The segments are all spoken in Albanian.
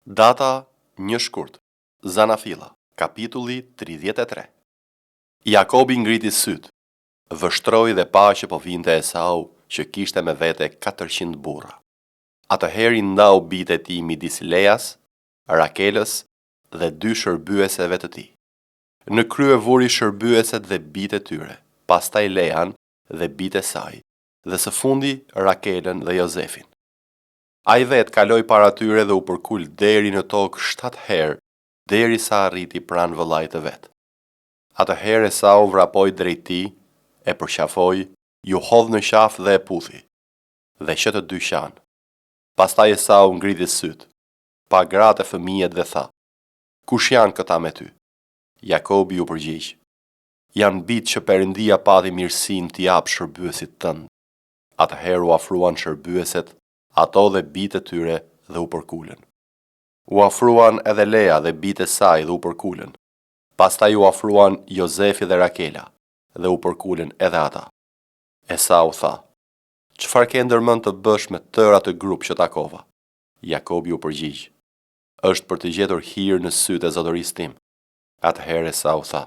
Data 1 shkurt. Zanafilla, kapitulli 33. Jakobi ngriti syt, vështroi dhe pa që po vinte Esau, që kishte me vete 400 burra. Atëherë i ndau bijtë e tij midis Leas, Rakelës dhe 2 shërbyeseve të tij. Në krye vuri shërbyeset dhe bijtë e tyre, pastaj Lean dhe bijtë e saj, dhe së fundi Rakelën dhe Jozefin. Ai vet kaloi para tyre dhe u përkul deri në tokë 7 herë, derisa arriti pranë vëllait të vet. Atëherë Esau vrapoi drejt tij, e përqafoi, ju hodh në qafë dhe e puthi, dhe që të dy qanë. Pastaj Esau ngriti syt, pa gratë e fëmijët dhe tha: "Kush janë këta me ty?" Jakobi u përgjigj: "Janë bijtë që Perëndia pati mirësinë t'i jap shërbyesit tënd." Atëherë u afruan shërbyeset, ato dhe bijtë e tyre dhe u përkulën. U afruan edhe Lea dhe bijtë e saj dhe u përkulën. Pastaj u afruan Jozefi dhe Rakela dhe u përkulën edhe ata. Esau tha: "Çfarë ke ndërmend të bësh me tërë atë grup që takova?" Jakobi u përgjigj: "Është për të gjetur hir në sytë e zotërisë tim." Atëherë Esau tha: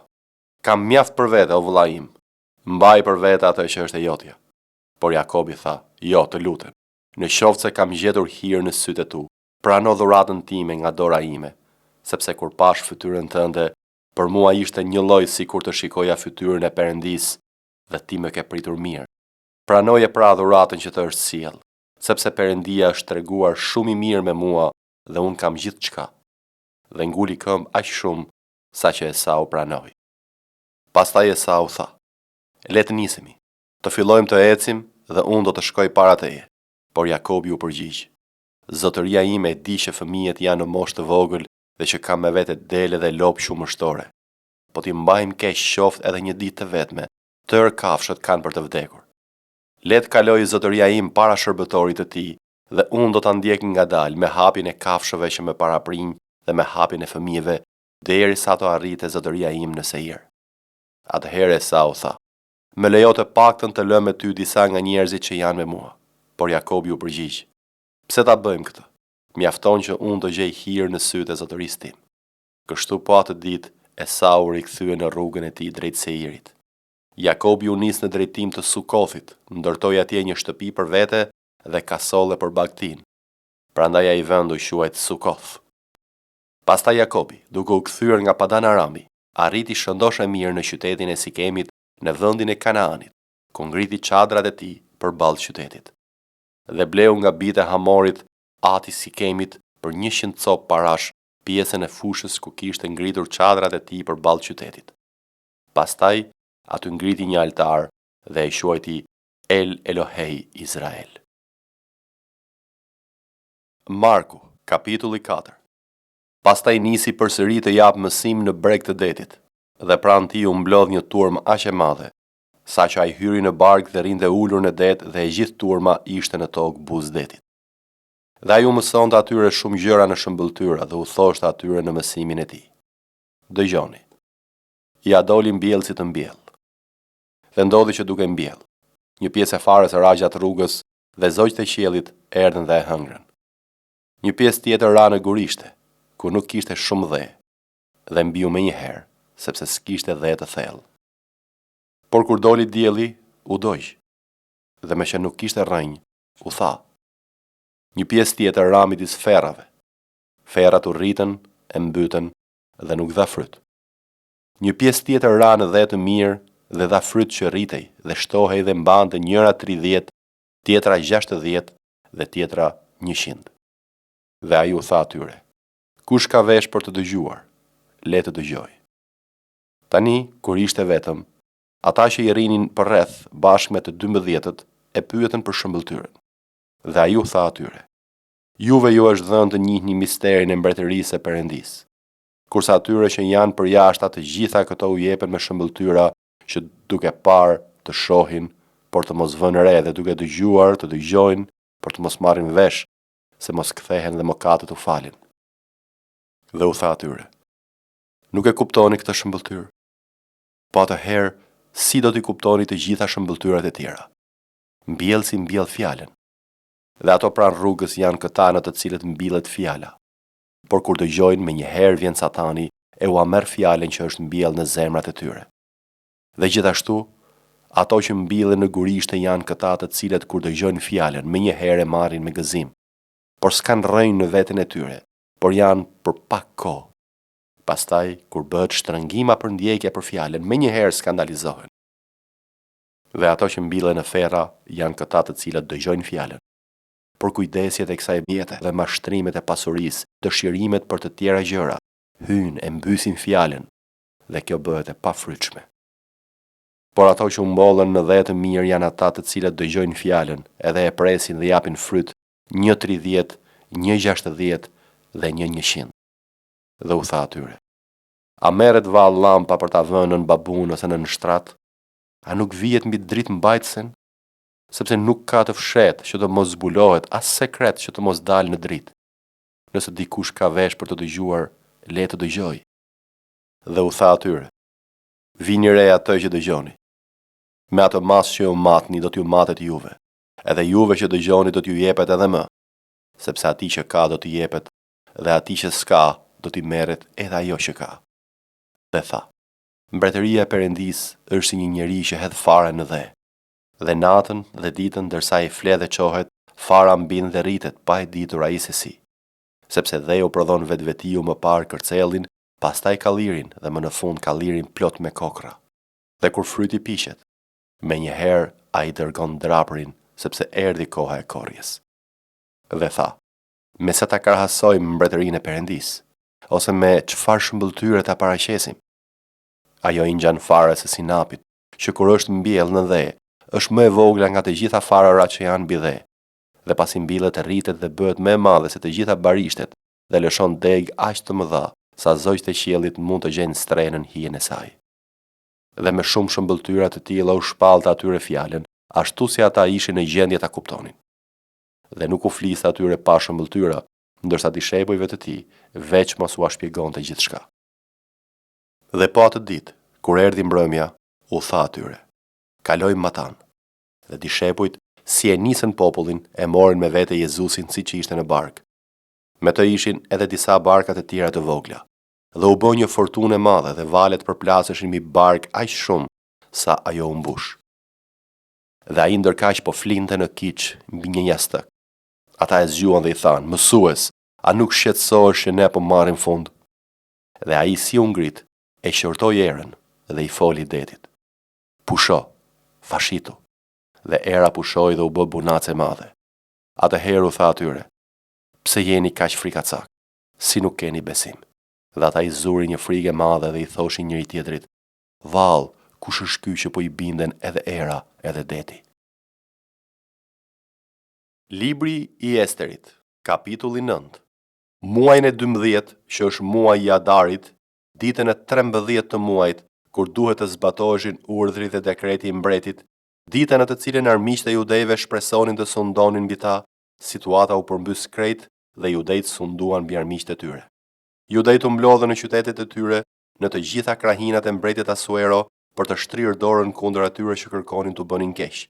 "Kam mjaft për vete, o vëlla im, mbaj për vete atë që është e jotja." Por Jakobi tha: "Jo, të lutem, në qoftë se kam gjetur hir në sytë e tu, prano dhuratën time nga dora ime, sepse kur pash fytyrën tënde, për mua ishte një lloj sikur të shikoja fytyrën e Perëndisë, dhe ti më ke pritur mirë. Pranoje pra dhuratën që të është sjell, sepse Perëndia është treguar shumë i mirë me mua dhe unë kam gjithçka." Dhe nguli këmbë aq shumë sa që Esau pranoi. Pastaj Esau tha: "Le të nisemi, të fillojmë të ecim dhe unë do të shkoj para teje." Por Jakobi u përgjigj: "Zotëria ime e di që fëmijët janë në moshë të vogël dhe që kam me vete dele dhe lopë shumështore. Po t'i mbajmë keq qoftë edhe një ditë të vetme, tërë kafshët kanë për të vdekur. Le të kaloj zotëria im para shërbëtorit të tij dhe unë do ta ndjek ngadalë me hapjen e kafshëve që më paraprinj dhe me hapjen e fëmijëve, derisa të arritë zotëria im në Seir." Atëherë Esau tha: "Më lejo të paktën të lëm me ty disa nga njerëzit që janë me mua." Por Jakobi u përgjigj: "Pse ta bëjmë këtë? Mjafton që unë të gjej hir në sytë e zotërisë tim." Kështu po atë ditë Esau rikthye në rrugën e tij drejt Seirit. Jakobi u nis në drejtim të Sukothit, ndërtoi atje një shtëpi për vete dhe kasolle për bagtin. Prandaj ai vend u quajt Sukoth. Pastaj Jakobi, duke u kthyer nga Padan Arami, arriti shëndosh e mirë në qytetin e Sikemit në vendin e Kanaanit, ku ngriti çadrat e tij përballë qytetit. Dhe bleu nga bijtë e Hamorit, ati Sikemit, për 100 copë parash pjesën e fushës ku kishte ngritur çadrat e tij përballë qytetit. Pastaj aty ngriti një altar dhe e quajti El Elohei Izrael. Marku, kapitulli 4. Pastaj nisi përsëri të jap mësim në breg të detit, dhe pranë tij u mblodh një turmë aq e madhe, saqë ai hyri në barkë dhe rinte ulur në det dhe e gjithë turma ishte në tokë buzë detit. Dhe ai u mësonte atyre shumë gjëra në shëmbëltyra dhe u thoshte atyre në mësimin e tij: "Dëgjoni, ja doli mbjellësi të mbjell." Dhe ndodhi që duke mbjell, një pjesë e farës ra gjatë rrugës dhe zogjtë e qiellit erdhën dhe e hëngrën. Një pjesë tjetër ra në gurishte, ku nuk kishte shumë dhe, dhe mbiu menjëherë, sepse s'kishte dhe të thellë. Por kur doli dielli, u dojq, dhe me që nuk kishte rrënjë, u tha. Një pjesë tjetër ra midis ferrave. Ferrat u rritën, e mbytën dhe nuk dha fryt. Një pjesë tjetër ra në dhe të mirë dhe dha fryt që rritej dhe shtohej dhe mbante njëra 30, tjetra 60 dhe tjetra 100. Dhe ai u tha atyre: "Kush ka vesh për të dëgjuar, le të dëgjoj." Tani, kur ishte vetëm, ata që i rrinin përreth bashkë me të 12 e pyetën për shëmbëltyrën. Dhe ai u tha atyre: "Juve ju është dhënë të njihni misterin e mbretërisë së Perëndisë, kurse atyre që janë përjashta të gjitha këto u jepen me shëmbëltyra që duke parë të shohin, por të mos vënë re, dhe duke dëgjuar të dëgjojnë, por të mos marrin vesh, se mos kthehen dhe mëkatet u falin." Dhe u tha atyre: "Nuk e kuptoni këtë shëmbëltyrë? Po atëherë, si do t'i kuptoni të gjitha shëmbëltyrat e tjera? Mbjellësi mbjell fjalën, dhe ato pranë rrugës janë këta në të cilët mbillet fjala. por kur dëgjojnë me njëherë vjen Satani e ua merr fjalën që është mbjellë në zemrat e tyre. Dhe gjithashtu, ato që mbillen në gurishte janë këta të cilët kur dëgjojnë fjalën me njëherë e marrin me gëzim, por s'kan rrënjë në veten e tyre, por janë për pak kohë. Pastaj, kur bëhet shtrëngima për ndjekje për fjalën, me njëherë skandalizohen. Dhe ato që mbillen në ferra janë këta të cilët dëgjojnë fjalën, por kujdesjet e kësaj bjete dhe mashtrimet e pasurisë, dëshirimet për të tjera gjëra, hyjnë e mbysin fjalën, dhe kjo bëhet e pafrytshme. Por ato që mbollen në dhe të mirë janë ata të cilët dëgjojnë fjalën, edhe e presin dhe japin fryt, 130, 160 dhe 100. Dhe u tha atyre: a merret vallë llampa për ta vënë nën babun ose nën shtrat? A nuk vihet mbi dritë mbajtësen? Sepse nuk ka të fshetë që të mos zbulohet, as sekret që të mos dalë në dritë. Nëse dikush ka vesh për të dëgjuar, le të dëgjoj. Dhe u tha atyre: vini re atë që dëgjoni. Me atë mas që ju matni do t'ju matet juve, edhe juve që dëgjoni do t'ju jepet edhe më, sepse ati që ka do t'i jepet, dhe ati që s'ka do t'i merret edhe ajo që ka. Dhe tha: mbretëria e Perëndis është si një njeri që hedh fare në dhe. Dhe natën dhe ditën ndërsa i fle dhe qohet, fara mbin dhe rritet pa e ditur ai se si. Sepse dhe u prodhon vetvetiu më parë kërcellin, pastaj kallirin dhe më në fund kallirin plot me kokra. Dhe kur fryti piqet, me njëherë a i dërgon drapërin, sepse erdhi koha e korrjes. Dhe tha: me sa ta krahasojmë mbretërinë e Perëndis, ose me çfarë shëmbëltyre ta paraqesim? Ajo i ngjan fare se sinapit, që kur është mbjellë në dhe, është më e vogla nga të gjitha fararat që janë mbi dhe, dhe pasi mbillet e rritet dhe bëhet më e madhe se të gjitha barishtet, dhe lëshon deg aq të mëdha, sa zogjtë e qiellit mund të gjejnë strenën hijen e saj. Dhe me shumë shëmbëltyra të tilla u shpallte atyre fjalën, ashtu si ata ishin në gjendje ta kuptonin. Dhe nuk u fliste atyre pa shëmbëltyra, ndërsa dishepujve të tij veç mos u shpjegonte gjithçka. Dhe po atë ditë, kur erdhi mbrëmja, u tha atyre: kalojmë matan. Dhe dishepujt, si e nisën popullin, e morën me vete Jezusin si që ishte në bark. Me të ishin edhe disa barkat e tjera të vogla. Dhe u bë një fortunë e madhe dhe valet përplaseshin mbi bark aq shumë sa ajo u mbush. Dhe ai ndërkaq po flinte në kiç mbi një jastëk. Ata e zgjuan dhe i thanë: mësues, a nuk shqetësohesh që ne po marrim fund? Dhe ai si u ngrit, e qortoi erën dhe i foli detit: pusho, fashitu. Dhe era pushoi dhe u bë bunace e madhe. Atëherë u tha atyre: pse jeni kaq frikacak, si nuk keni besim? Dhe ata i zurin një frikë e madhe dhe i thoshin njëri tjetrit: vallë, kush është ky që po i binden edhe era edhe deti? Libri i Esterit, kapitulli 9. Muajin e 12, që është muaji i Adarit, ditën e 13 të muajit, kur duhet të zbatoheshin urdhri dhe dekreti i mbretit, ditën në të cilën armiqtë e judejve shpresonin të sundonin mbi ta, situata u përmbys krejt dhe judejt sunduan mbi armiqtë e tyre. Judejt u mblodhën në qytetet e tyre, në të gjitha krahinat e mbretit Asuero, për të shtrirë dorën kundër atyre që kërkonin të bënin keq.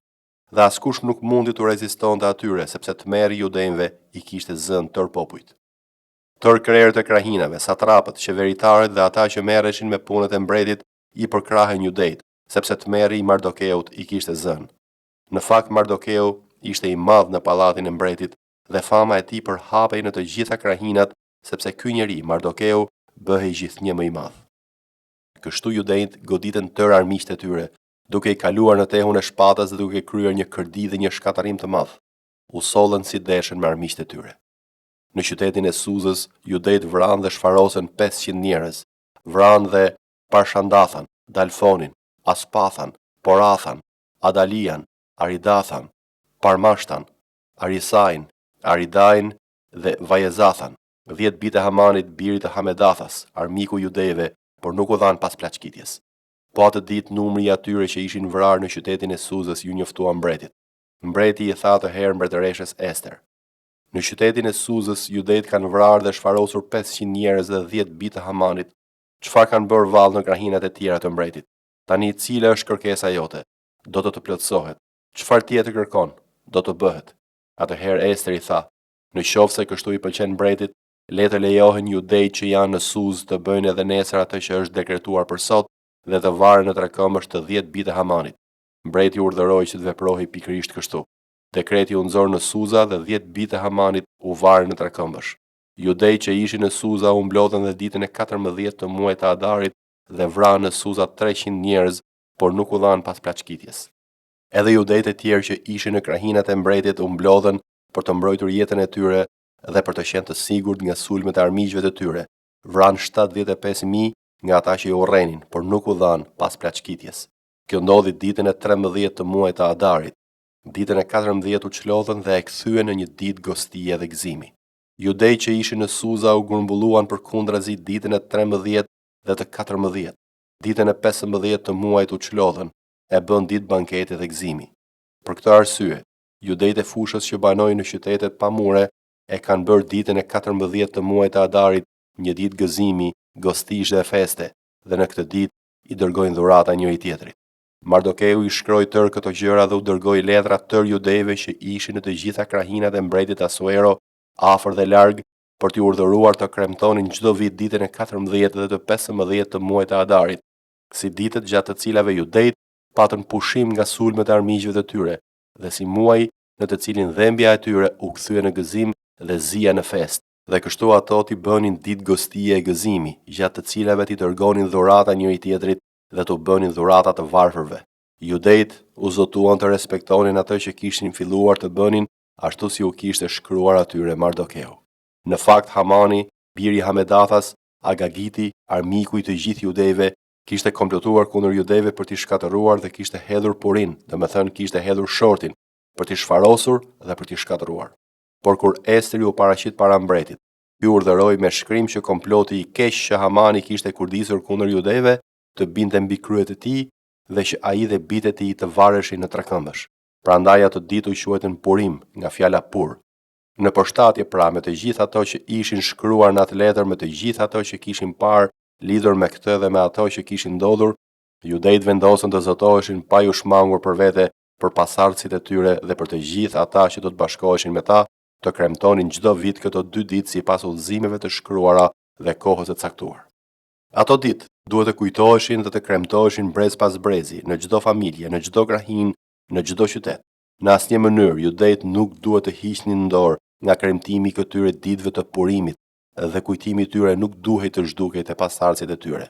Dhe askush nuk mundi të rezistonte atyre, sepse tmerri i judejve i kishte zënë tër popujt. Tër krerët e krahinave, satrapët, qeveritarët dhe ata që merreshin me punët e mbretit i përkrahen judejt, sepse tmerri i Mardokeut i kishte zënë. Në fakt Mardokeu ishte i madh në pallatin e mbretit dhe fama e tij përhapej në të gjitha krahinat, sepse ky njeri Mardokeu bëhej gjithnjë më i madh. Kështu judejt goditën tërë armiqtë e tyre, duke i kaluar në tehun e shpatës dhe duke kryer një kërdi dhe një shkatarim të madh. U sollën si deshën me armiqtë e tyre. Në qytetin e Suzës, judejt vranë dhe shfarosën 500 njerëz, vranë dhe Parshandathan, Dalfonin, Aspathan, Porathan, Adalian, Aridathan, Parmashtan, Arisain, Aridain dhe Vajezathan, 10 bite Hamanit, birit të Hamedathas, armiku judejve, por nuk u dhan pas plaçkitjes. Po atë ditë numri i atyre që ishin vrarë në qytetin e Suzës ju njoftua mbretit. Mbreti i tha të herë mbretëreshes Ester: në qytetin e Suzës judejt kanë vrarë dhe shfarosur 500 njerëz dhe 10 bite Hamanit. Çfarë kanë bërë vallë në krahinat e tjera të mbretit? Tani cila është kërkesa jote? Do të plotësohet. Çfarë tjetër kërkon? Do të bëhet. Atëherë Ester i tha: në qoftë se kështu i pëlqen mbretit, Le të lejohen judejt që janë në Suz të bëjnë edhe nesër atë që është dekretuar për sot dhe të varen në trekëmbësh të 10 bite Hamanit. Mbreti urdhëroi që të veprohej pikërisht kështu. Dekreti u nxorr në Suza dhe 10 bite Hamanit u varën në trekëmbësh. Judejt që ishin në Suza u mblodhen dhe ditën e 14 të muajit të Adarit dhe vranë në Suza 300 njerëz, por nuk u dhanë pas plaçkitjes. Edhe judejt e tjerë që ishin në krahinat e mbretit u mblodhen për të mbrojtur jetën e tyre dhe për të qenë të sigurt nga sulmet e armiqve të tyre. Vranë 75.000 nga ata që i urrenin, por nuk u dhanë pas plaçkitjes. Kjo ndodhi ditën e 13 të muajit të Adarit. Ditën e 14 u çlodhën dhe e kthyen në një ditë gostie dhe gëzimi. Judej që ishin në Suza u grumbulluan përkundrazi ditën e 13 dhe të 14. Ditën e 15 të muajit u çlodhën, e bën ditë banketi dhe gëzimi. Për këtë arsye, judejt e fushës që banojnë në qytetet pa mure e kanë bërë ditën e 14 të muajit të Adarit një ditë gëzimi, gostish dhe feste, dhe në këtë ditë i dërgojnë dhurata njëri tjetrit. Mardokeu i shkroi tërë këto gjëra dhe u dërgoi letра tërë judejve që ishin në të gjitha krahinat e mbretit Asuero, afër dhe larg, për t'i urdhëruar të kremtonin çdo vit ditën e 14 dhe të 15 të muajit të Adarit, si ditët gjatë të cilave judejt patën pushim nga sulmet e armiqve të tyre, dhe si muaj në të cilin dhembja e tyre u kthye në gëzim dhe zia në fest. Dhe kështu ato t'i bënin ditë gostie e gëzimi, gjatë të cilave t'i dërgonin dhurata njëri tjetrit dhe t'u bënin dhurata të varfërve. Judejt u zotuan të respektonin atë që kishin filluar të bënin, ashtu si u kishte shkruar atyre Mardokeu. Në fakt Hamani, biri Hamedathas, Agagiti, armiku i të gjithë judejve, kishte komplotuar kundër judejve për t'i shkatëruar dhe kishte hedhur Purin, domethënë kishte hedhur shortin, për t'i shfarosur dhe për t'i shkatëruar. Por kur Estri u paraqit para mbretit, ky urdhëroi me shkrim që komploti i keq që Hamani kishte kurdisur kundër judejve të binte mbi kryet e tij dhe që ai dhe bitet e tij të vareshin në trekëmbësh. Prandaj ato ditë u quajtën Purim, nga fjala pur. Në përshtatje pra me të gjithë ato që ishin shkruar në atë letër, me të gjithë ato që kishin parë lidhur me këtë dhe me ato që kishin ndodhur, judejt vendosën të zotoheshin pa ju shmangur për vete, për pasardhësit e tyre dhe për të gjithë ata që do të bashkoheshin me ta, të kremtonin çdo vit këto 2 ditë sipas udhëzimeve të shkruara dhe kohës së caktuar. Ato ditë duhet të kujtoheshin dhe të kremtoheshin brez pas brezi, në çdo familje, në çdo krahinë, në çdo qytet. Në asnjë mënyrë judejt nuk duhet të hiqnin në dorë nga kremtimi i këtyre ditëve të Purimit dhe kujtimi i tyre nuk duhet të zhdukej te pasardhësit e tyre.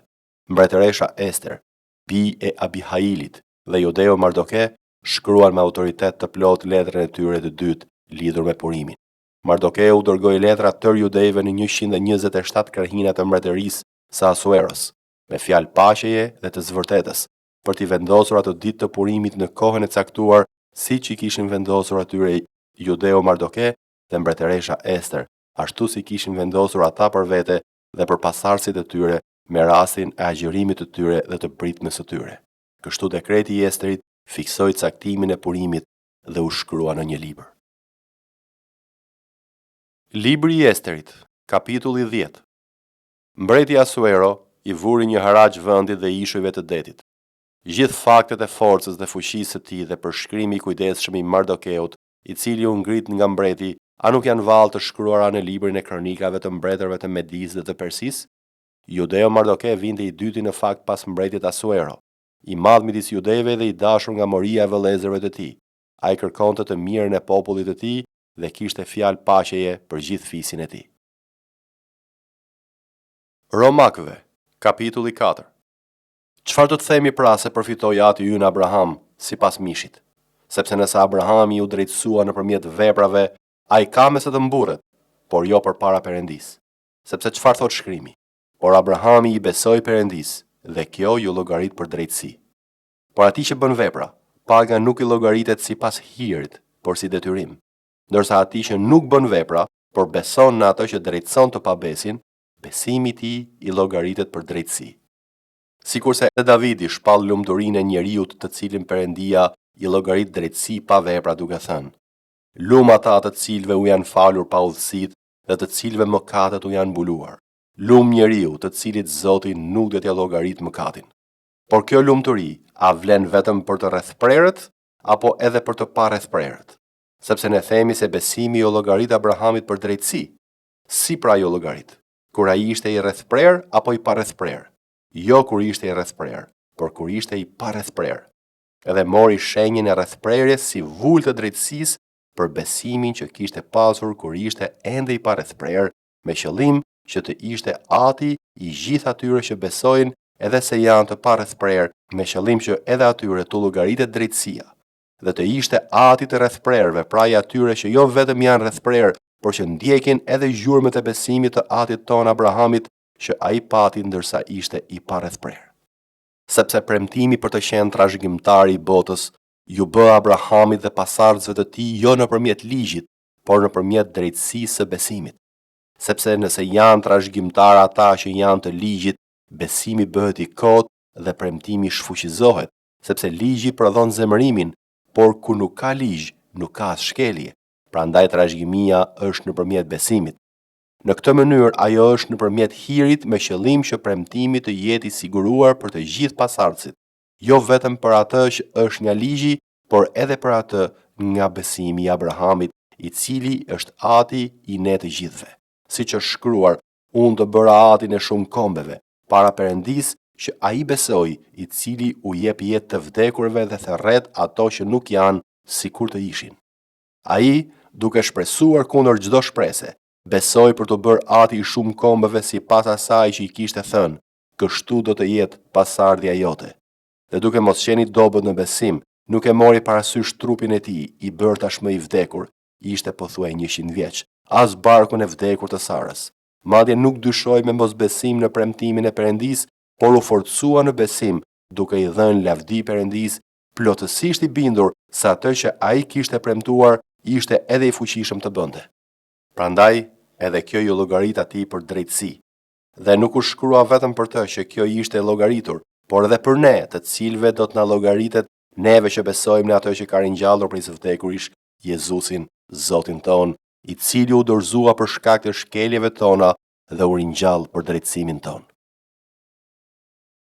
Mbretëresha Ester, bi e Abihailit dhe judeu Mardoke shkruan me autoritet të plot letrën e tyre të dytë lidhur me Purimin. Mardokeu dërgoi letra tërë judejve në 127 krahinat të mbretërisë së Asueros, me fjalë paqeje dhe të zvërtetës, për t'i vendosur ato ditë të Purimit në kohën e caktuar, siç i kishin vendosur atyre judeu Mardoke dhe mbretëresha Ester, ashtu si kishin vendosur ata për vete dhe për pasardhësit e tyre me rastin e agjërimit të tyre dhe të pritjes së tyre. Kështu dekreti i Esterit fiksoi caktimin e Purimit dhe u shkrua në një libër. Libri i Esterit, kapitulli 10. Mbreti Asuero i vuri një haraq vendit dhe ishujve të detit. Gjithë faktet e forcës dhe fuqisë së tij dhe përshkrimi i kujdesshëm i Mardokeut, i cili u ngrit nga mbreti, a nuk janë vallë të shkruara në librin e kronikave të mbretërve të Medis dhe të Persis? Judeu Mardoke vinte i dyti në fakt pas mbretit Asuero, i madh midis judejve dhe i dashur nga moria e vëllezërve të tij. Ai kërkonte të mirën e popullit të tij dhe kishte fjalë paqeje për gjithë fisin e tij. Romakëve, kapitulli 4. Çfarë do të themi pra se përfitoi ati ynë Abraham sipas mishit? Sepse nëse Abrahami u drejtësua nëpërmjet veprave, ai ka me se të mburret, por jo përpara Perëndis. Sepse çfarë thot shkrimi? Por Abrahami i besoi Perëndis dhe kjo ju llogarit për drejtësi. Por atij që bën vepra, paga nuk i llogaritet sipas hirit, por si detyrim. Ndërsa atij që nuk bën vepra, por beson në atë që drejtëson të pabesin, besimi i tij i llogaritet për drejtësi. Sikurse edhe Davidi shpall lumturinë e njeriut të cilin Perëndia i llogarit drejtësi pa vepra, duke thënë: Lum ata të cilëve u janë falur pa udhësit dhe të cilëve mëkatet u janë mbuluar. Lum njeriu të cilit Zoti nuk do t'ia llogarit mëkatin. Por kjo lumturi a vlen vetëm për të rrethprerët apo edhe për të pa rrethprerët? Sepse ne themi se besimi u llogarit Abrahamit për drejtësi, Si pra jo llogarit? Kur ai ishte i rrethprer apo i parrethprer? Jo kur ishte i rrethprer, por kur ishte i parrethprer. Edhe mori shenjën e rrethprerjes si vulë të drejtësisë për besimin që kishte pasur kur ishte ende i parrethprer, me qëllim që të ishte ati i gjithë atyre që besojnë edhe se janë të parrethprer, me qëllim që edhe atyre të llogaritet drejtësia, dhe të ishte ati të rrethprerve, pra i atyre që jo vetëm janë rrethprer, por që ndjekin edhe gjurmët e besimit të atit ton Abrahamit që ai pati ndërsa ishte i parrethprer. Sepse premtimi për të qenë trashëgimtari i botës ju bë Abrahamit dhe pasardhësve të tij jo nëpërmjet ligjit, por nëpërmjet drejtësisë së besimit. Sepse nëse janë trashëgimtar ata që janë të ligjit, besimi bëhet i kotë dhe premtimi shfuqizohet, sepse ligji prodhon zemërimin, por ku nuk ka ligj, nuk ka as shkelje. Prandaj trashëgimia është nëpërmjet besimit. Në këtë mënyrë ajo është nëpërmjet hirit me qëllim që premtimi të jetë i siguruar për të gjithë pasardhësit, jo vetëm për atë që është nga ligji, por edhe për atë nga besimi i Abrahamit, i cili është ati i ne të gjithëve. Siç është shkruar, unë të bëra atin e shumë kombeve, para Perëndis që ai besoi, i cili u jep jetë të vdekurve dhe therret ato që nuk janë sikur të ishin. Ai, duke shpresuar kundër çdo shprese, besoi për të bërë ati i shumë kombeve sipas asaj që i kishte thënë, kështu do të jetë pasardhja jote. Dhe duke mos qenë i dobët në besim, nuk e mori parasysh trupin e tij, i bërë tashmë i vdekur, ishte pothuaj 100 vjeç, as barkun e vdekur të Sarës. Madje nuk dyshoi me mosbesim në premtimin e Perëndis, por u forcua në besim, duke i dhënë lavdi Perëndis, plotësisht i bindur se atë që ai kishte premtuar ishte edhe i fuqishëm të bënte. Prandaj, edhe kjo ju llogarit atij për drejtësi. Dhe nuk u shkrua vetëm për të që kjo ishte llogaritur, por edhe për ne, të cilëve do të na llogaritet, neve që besojmë në atë që ka ringjallur prej së vdekurish, Jezusin, Zotin ton, i cili u dorëzua për shkak të shkeljeve tona dhe u ringjall për drejtësimin ton.